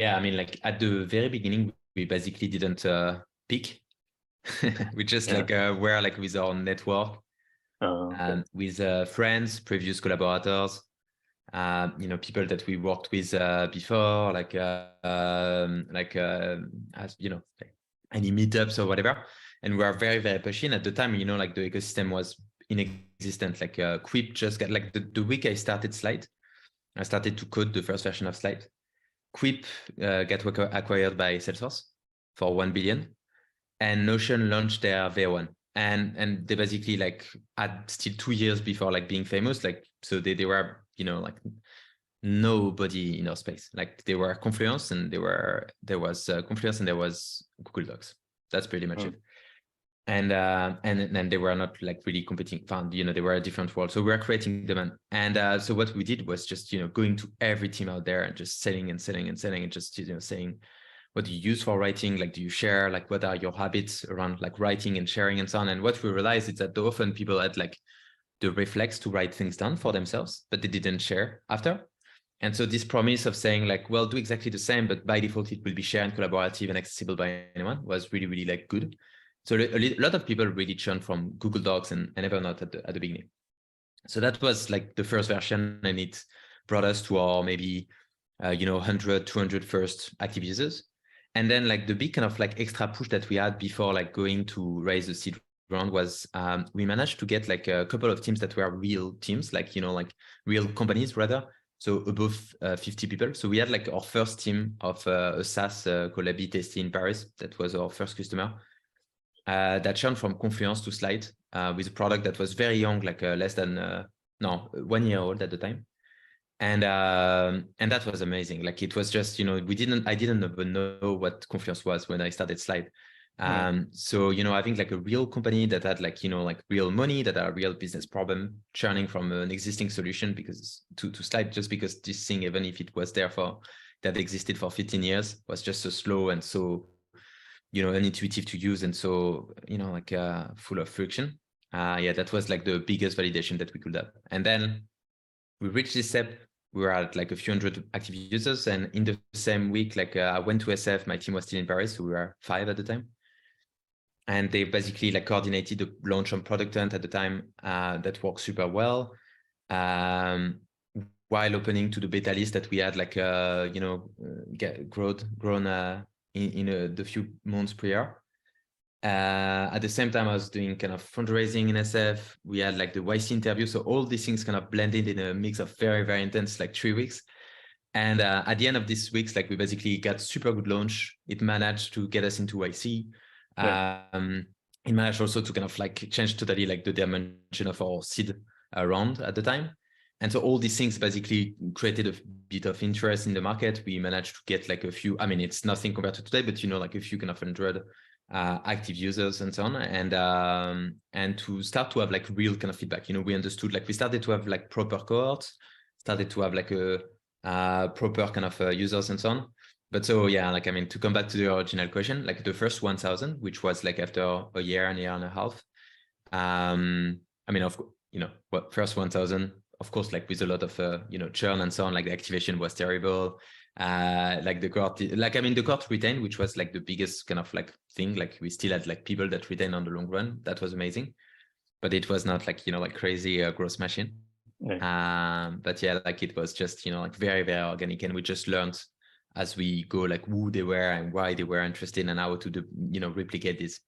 Yeah, I mean, like at the very beginning, we basically didn't pick. We just Yeah. were like with our network, Okay. with friends, previous collaborators, people that we worked with before, as like any meetups or whatever. And we are very, very passionate at the time. Like the ecosystem was inexistent. Like Quip just got like the week I started Slite, I started to code the first version of Slite. Quip got acquired by Salesforce for 1 billion, and Notion launched their V1. And they basically like had still 2 years before like being famous. Like, so they were, like nobody in our space. Like they were Confluence, and there was Confluence, and there was Google Docs. That's pretty much it. And they were not like really competing. Found, they were a different world. So we were creating demand. And so what we did was just, going to every team out there and just selling and selling and selling, and just, saying, what do you use for writing? Like, do you share? Like, what are your habits around like writing and sharing and so on? And what we realized is that often people had like the reflex to write things down for themselves, but they didn't share after. And so this promise of saying like, well, do exactly the same, but by default, it will be shared and collaborative and accessible by anyone, was really, really like good. So a lot of people really churned from Google Docs and Evernote at the beginning. So that was like the first version, and it brought us to our maybe 100, 200 first active users. And then like the big kind of like extra push that we had before like going to raise the seed round was we managed to get like a couple of teams that were real teams, like like real companies rather. So above 50 people. So we had like our first team of a SaaS called AB Testy in Paris. That was our first customer. That churned from Confluence to Slite with a product that was very young, like less than 1 year old at the time. And that was amazing. Like it was just, I didn't even know what Confluence was when I started Slite. So, having like a real company that had like, like real money, that had a real business problem, churning from an existing solution because to Slite, just because this thing, even if it was there that existed for 15 years, was just so slow and so unintuitive to use, and so full of friction. That was like the biggest validation that we could have. And then we reached this step. We were at like a few hundred active users, and in the same week, I went to SF. My team was still in Paris, so we were 5 at the time, and they basically like coordinated the launch on Product Hunt at the time. That worked super well. While opening to the beta list that we had grown in the few months prior. At the same time, I was doing kind of fundraising in SF. We had like the YC interview. So all these things kind of blended in a mix of very, very intense, like 3 weeks. And at the end of these weeks, like we basically got super good launch. It managed to get us into YC. It managed also to kind of like change totally like the dimension of our seed round at the time. And so all these things basically created a bit of interest in the market. We managed to get like a few, I mean, it's nothing compared to today, but like a few kind of 100 active users and so on. And to start to have like real kind of feedback, we understood, like we started to have like proper cohorts, started to have like a proper kind of users and so on. But so, yeah, like, I mean, to come back to the original question, like the first 1,000, which was like after a year and a half. I mean, first 1,000, of course, like with a lot of, churn and so on, like the activation was terrible. Like the cohort retained, which was like the biggest kind of like thing. Like we still had like people that retain on the long run. That was amazing. But it was not like, like crazy growth machine. But yeah, like it was just, like very, very organic. And we just learned as we go, like who they were and why they were interested and how to do, replicate this.